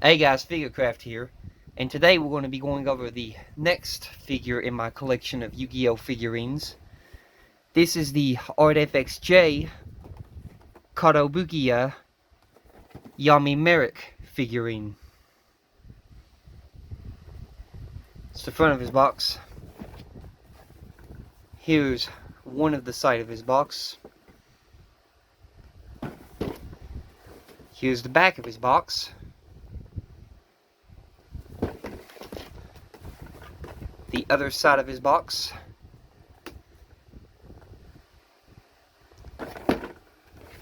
Hey guys, Figurecraft here, and today we're going to be going over the next figure in my collection of Yu-Gi-Oh figurines. This is the ArtFXJ Kotobukiya Yami Merrick figurine. It's the front of his box. Here's one of the side of his box. Here's the back of his box. The other side of his box.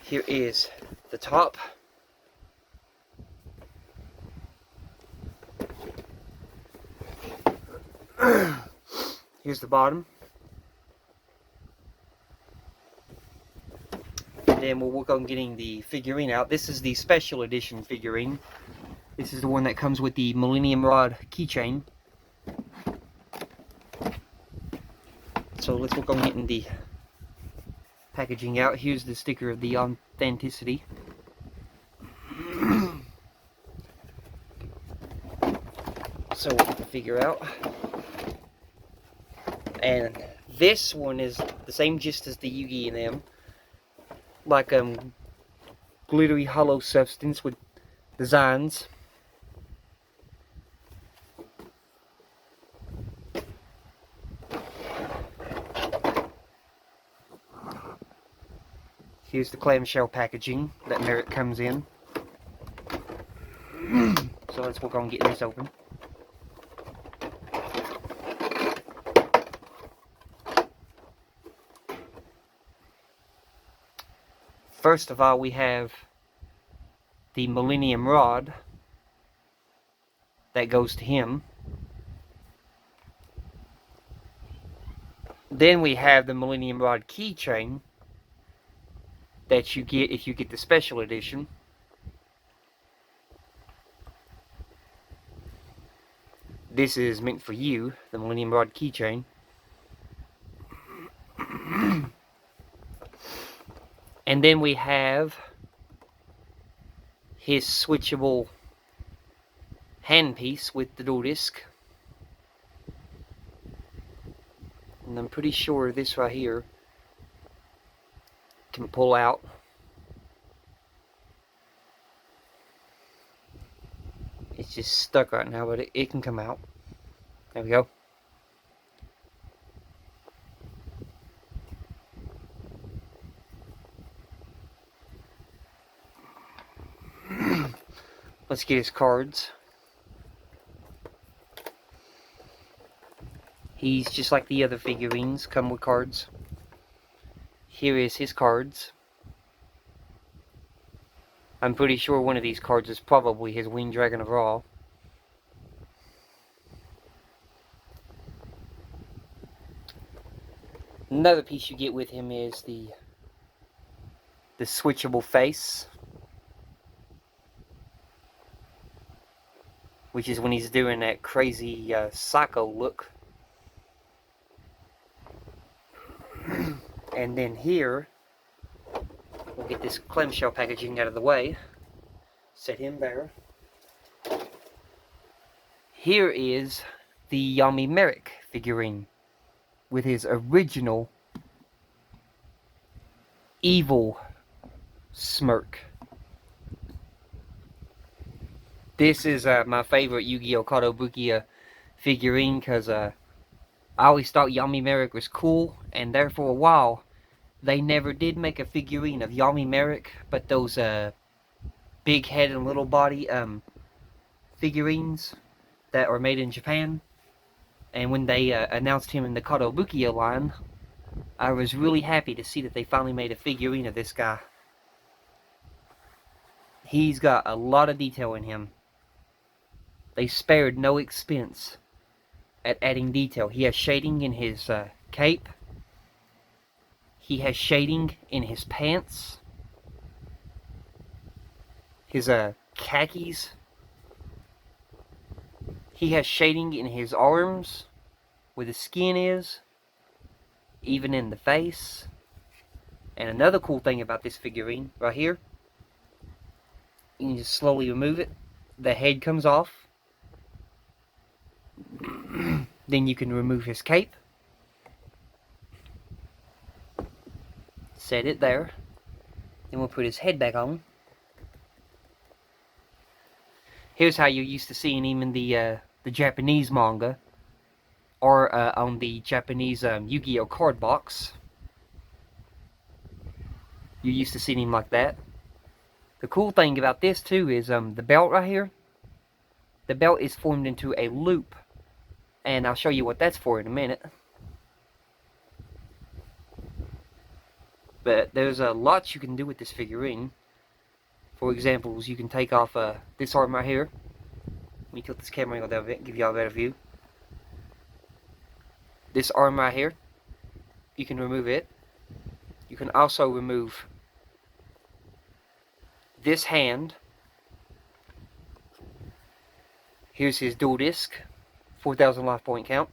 Here is the top. Here's the bottom. And then we'll work on getting the figurine out. This is the special edition figurine. This is the one that comes with the Millennium Rod Key Chain. So let's work on getting the packaging out. Here's the sticker of the authenticity. So we'll get the figure out. And this one is the same gist as the Yugi and them. Like glittery hollow substance with designs. Here's the clamshell packaging that Merrick comes in. So let's work on getting this open. First of all, we have the Millennium Rod that goes to him. Then we have the Millennium Rod Key Chain that you get if you get the special edition. This is meant for you, the Millennium Rod Key Chain. And then we have his switchable handpiece with the dual disc. And I'm pretty sure this right here can pull out. It's just stuck right now, but it can come out. There we go. Let's get his cards. He's just like the other figurines, come with cards. Here is his cards. I'm pretty sure one of these cards is probably his Winged Dragon of Ra. Another piece you get with him is the Switchable Face, which is when he's doing that crazy psycho look. And then here, we'll get this clamshell packaging out of the way. Set him there. Here is the Yami Merrick figurine with his original evil smirk. This is my favorite Yu-Gi-Oh! Kotobukiya figurine because I always thought Yami Merrick was cool, and there for a while they never did make a figurine of Yami Merrick, but those big head and little body figurines that are made in Japan. And when they announced him in the Kotobukiya line, I was really happy to see that they finally made a figurine of this guy. He's got a lot of detail in him. They spared no expense at adding detail. He has shading in his cape. He has shading in his pants. His khakis. He has shading in his arms, where the skin is, even in the face. And another cool thing about this figurine, right here, you can just slowly remove it. the head comes off. Then you can remove his cape. Set it there. Then we'll put his head back on. Here's how you're used to seeing him in the Japanese manga, or on the Japanese Yu-Gi-Oh card box. You're used to seeing him like that. The cool thing about this too is the belt right here. The belt is formed into a loop, and I'll show you what that's for in a minute. But there's a lot you can do with this figurine. For examples, you can take off this arm right here. Let me tilt this camera angle down a bit, give y'all a better view. This arm right here, you can remove it. You can also remove this hand. Here's his dual disc, 4,000 life point count.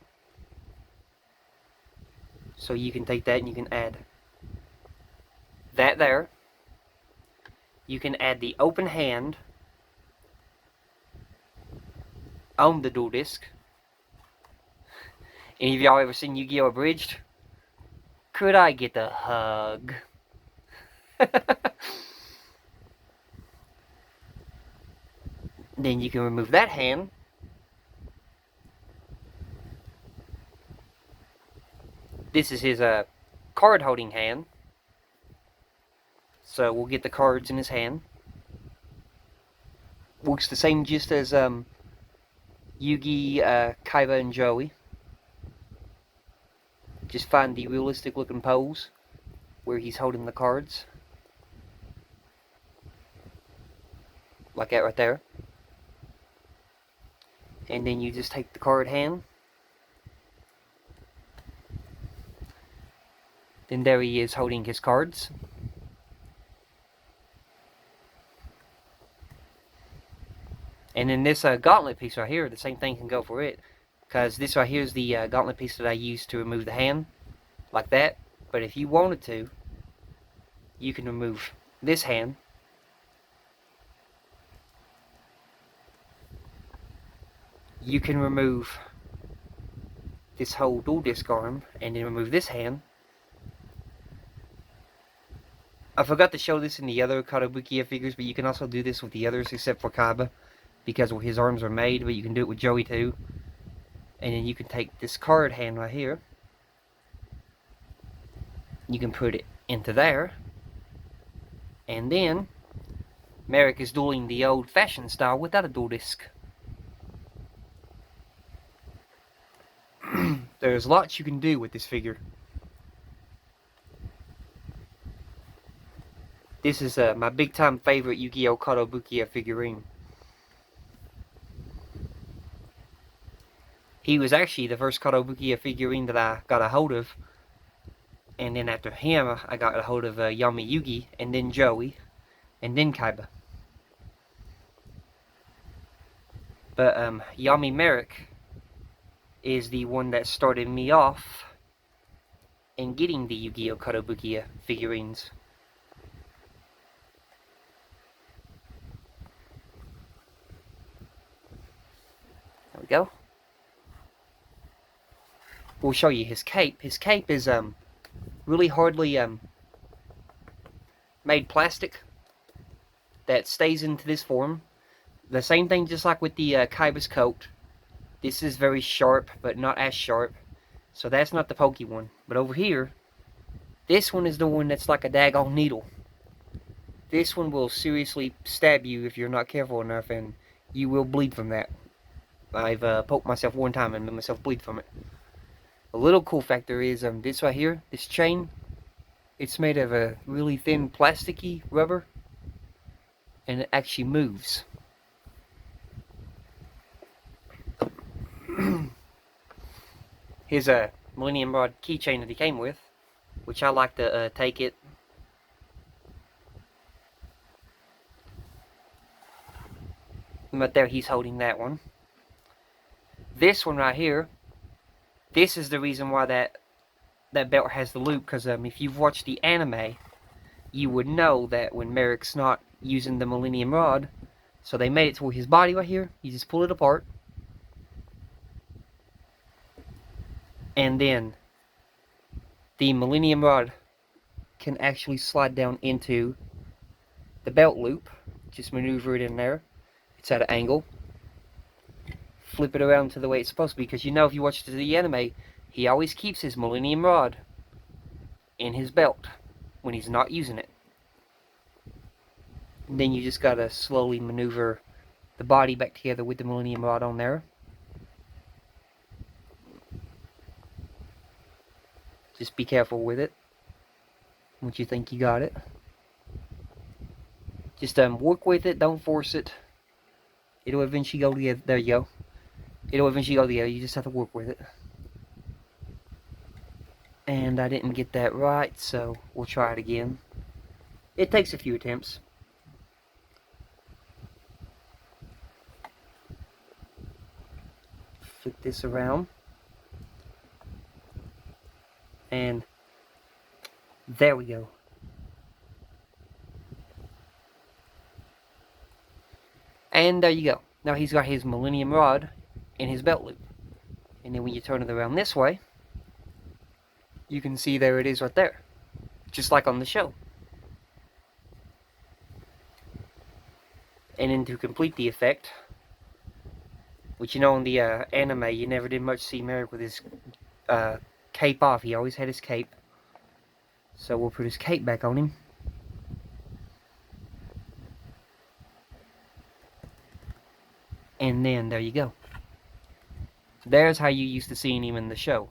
So you can take that and you can add that there. You can add the open hand on the dual disc. Any of y'all ever seen Yu-Gi-Oh! Abridged? Could I get the hug? Then you can remove that hand. This is his card holding hand. So we'll get the cards in his hand. Works the same just as Yugi, Kaiba, and Joey. Just find the realistic looking pose where he's holding the cards. Like that right there. And then you just take the card hand. Then there he is holding his cards. And then this gauntlet piece right here, the same thing can go for it. Because this right here is the gauntlet piece that I used to remove the hand. Like that. But if you wanted to, you can remove this hand. You can remove this whole dual disc arm. And then remove this hand. I forgot to show this in the other kotobukiya figures, but you can also do this with the others except for Kaiba, because his arms are made, but you can do it with Joey too. And then you can take this card hand right here. You can put it into there. And then Merrick is dueling the old-fashioned style without a dual disc. There's lots you can do with this figure. This is my big-time favorite Yu-Gi-Oh! Kotobukiya figurine. He was actually the first kotobukiya figurine that I got a hold of. And then after him, I got a hold of Yami Yugi, and then Joey, and then Kaiba. But Yami Merrick is the one that started me off in getting the Yu-Gi-Oh! Kotobukiya figurines. There we go. We'll show you his cape. His cape is really hardly made plastic that stays into this form. The same thing just like with the Kaiba's coat. This is very sharp, but not as sharp. So that's not the pokey one. But over here, this one is the one that's like a daggone needle. This one will seriously stab you if you're not careful enough, and you will bleed from that. I've poked myself one time and made myself bleed from it. A little cool factor is this right here, this chain. It's made of a really thin plasticky rubber, and it actually moves. Here's a Millennium Rod Key Chain that he came with, which I like to take it. But there he's holding that one. This one right here, this is the reason why that belt has the loop, because if you've watched the anime, you would know that when Merrick's not using the Millennium Rod, So they made it to his body right here. You just pull it apart. And then the Millennium Rod can actually slide down into the belt loop. Just maneuver it in there. It's at an angle. Flip it around to the way it's supposed to be. Because you know, if you watch the anime, he always keeps his Millennium Rod in his belt when he's not using it. And then you just gotta slowly maneuver the body back together with the Millennium Rod on there. Just be careful with it once you think you got it. Just work with it, don't force it. It'll eventually go together. There you go. It'll eventually go together. You just have to work with it. And I didn't get that right, so we'll try it again. It takes a few attempts. Flip this around. And there we go. And there you go. Now he's got his Millennium Rod in his belt loop. And then when you turn it around this way, you can see there it is right there. Just like on the show. And then to complete the effect, which you know in the anime, you never did much see Merrick with his cape off. He always had his cape. So we'll put his cape back on him. And then there you go. There's how you used to seeing him in the show.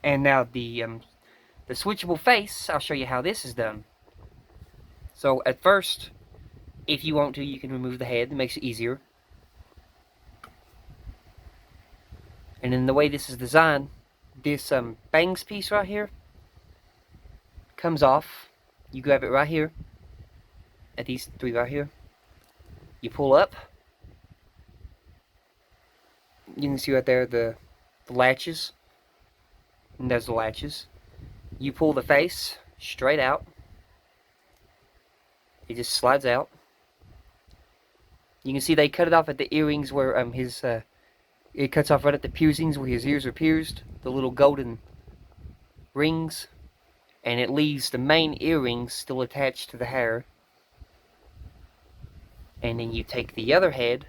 And now the switchable face, I'll show you how this is done. So at first, if you want to, you can remove the head. It makes it easier. And then the way this is designed, this bangs piece right here comes off. You grab it right here, at these three right here. You pull up. You can see right there the latches. And there's the latches. You pull the face straight out. It just slides out. You can see they cut it off at the earrings where it cuts off right at the piercings where his ears are pierced. The little golden rings. And it leaves the main earrings still attached to the hair. And then you take the other head,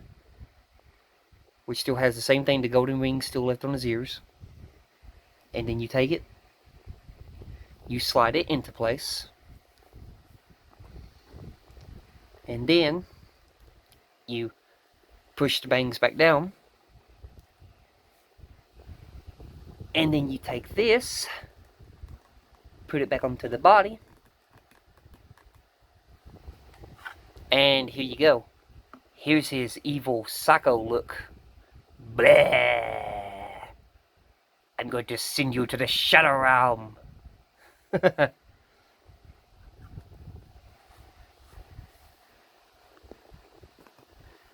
which still has the same thing, the golden rings still left on his ears. And then you take it, you slide it into place, and then you push the bangs back down, and then you take this, put it back onto the body, and here you go. Here's his evil psycho look. Blah! I'm going to send you to the Shadow Realm.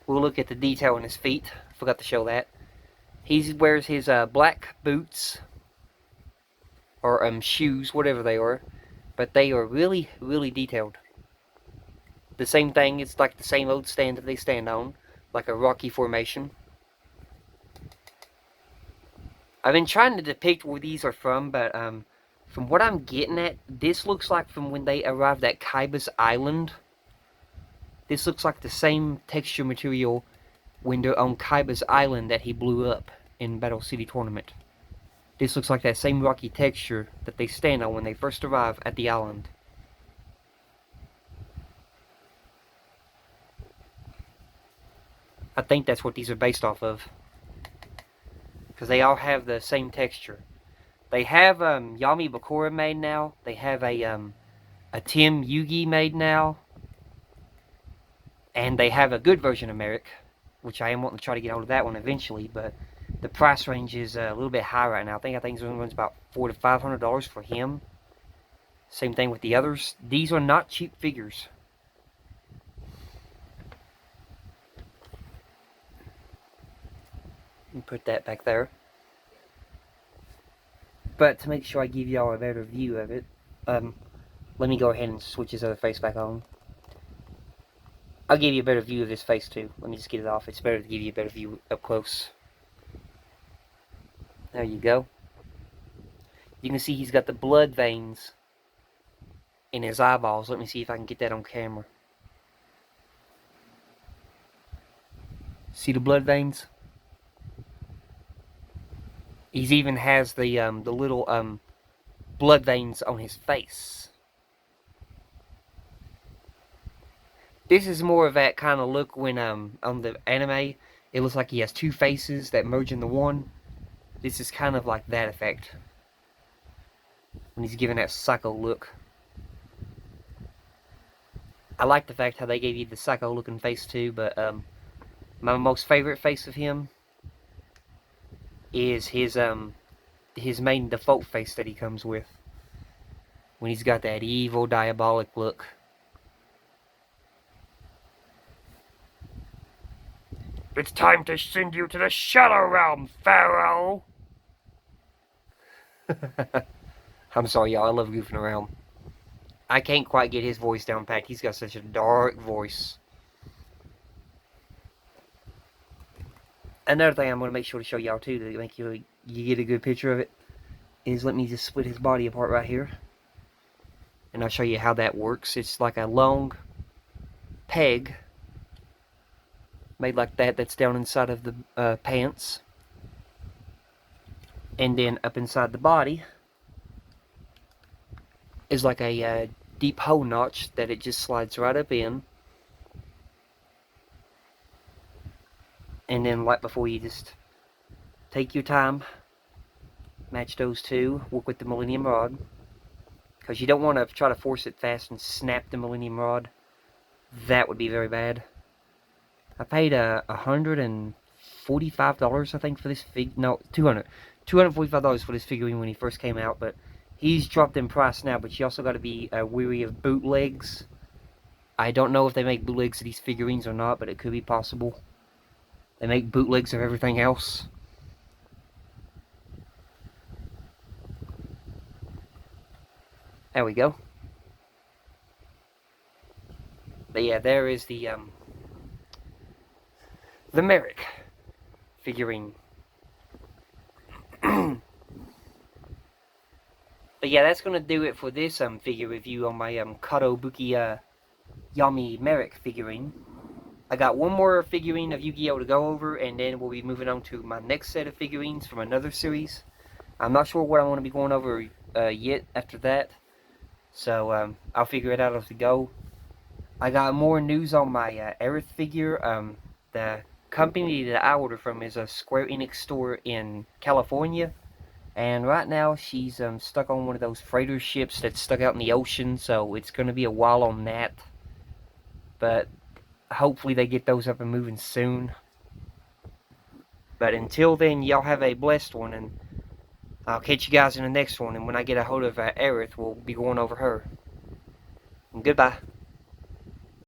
We'll look at the detail on his feet. Forgot to show that. He wears his black boots. Or shoes, whatever they are. But they are really, really detailed. The same thing, it's like the same old stand that they stand on. Like a rocky formation. I've been trying to depict where these are from, but from what I'm getting at, this looks like from when they arrived at Kaiba's Island. This looks like the same texture material when they're on Kaiba's Island that he blew up in Battle City Tournament. This looks like that same rocky texture that they stand on when they first arrive at the island. I think that's what these are based off of. Because they all have the same texture. They have Yami Bakura made now. They have a Tim Yugi made now. And they have a good version of Merrick, which I am wanting to try to get hold of that one eventually. But the price range is a little bit high right now. I think it's runs about $400 to $500 for him. Same thing with the others. These are not cheap figures. And put that back there. But to make sure I give y'all a better view of it, Let me go ahead and switch his other face back on. I'll give you a better view of this face too. Let me just get it off. It's better to give you a better view up close. There you go. You can see he's got the blood veins in his eyeballs. Let me see if I can get that on camera. See the blood veins? He even has the little blood veins on his face. This is more of that kind of look when on the anime it looks like he has two faces that merge into one. This is kind of like that effect when he's giving that psycho look. I like the fact how they gave you the psycho looking face too, but my most favorite face of him is his main default face that he comes with when he's got that evil diabolic look. It's time to send you to the Shadow Realm, Pharaoh! I'm sorry, y'all. I love goofing around. I can't quite get his voice down pat. He's got such a dark voice. Another thing I'm going to make sure to show y'all too, to make you get a good picture of it, is let me just split his body apart right here. And I'll show you how that works. It's like a long peg made like that, that's down inside of the pants. And then up inside the body is like a deep hole notch that it just slides right up in. And then right before, you just take your time, match those two, work with the Millennium Rod, because you don't want to try to force it fast and snap the Millennium Rod. That would be very bad. I paid $145, I think, for this $245 for this figurine when he first came out, but he's dropped in price now. But you also got to be wary of bootlegs. I don't know if they make bootlegs of these figurines or not, but it could be possible. They make bootlegs of everything else. There we go. But yeah, there is the Merrick figurine. But yeah, that's gonna do it for this figure review on my kotobukiya Yami Merrick figurine. I got one more figurine of Yu-Gi-Oh to go over, and then we'll be moving on to my next set of figurines from another series. I'm not sure what I want to be going over yet after that, so I'll figure it out as we go. I got more news on my Aerith figure. The company that I ordered from is a Square Enix store in California, and right now she's stuck on one of those freighter ships that's stuck out in the ocean, so it's going to be a while on that. But hopefully they get those up and moving soon. But until then, y'all have a blessed one, and I'll catch you guys in the next one. And when I get a hold of Aerith, we'll be going over her. And goodbye.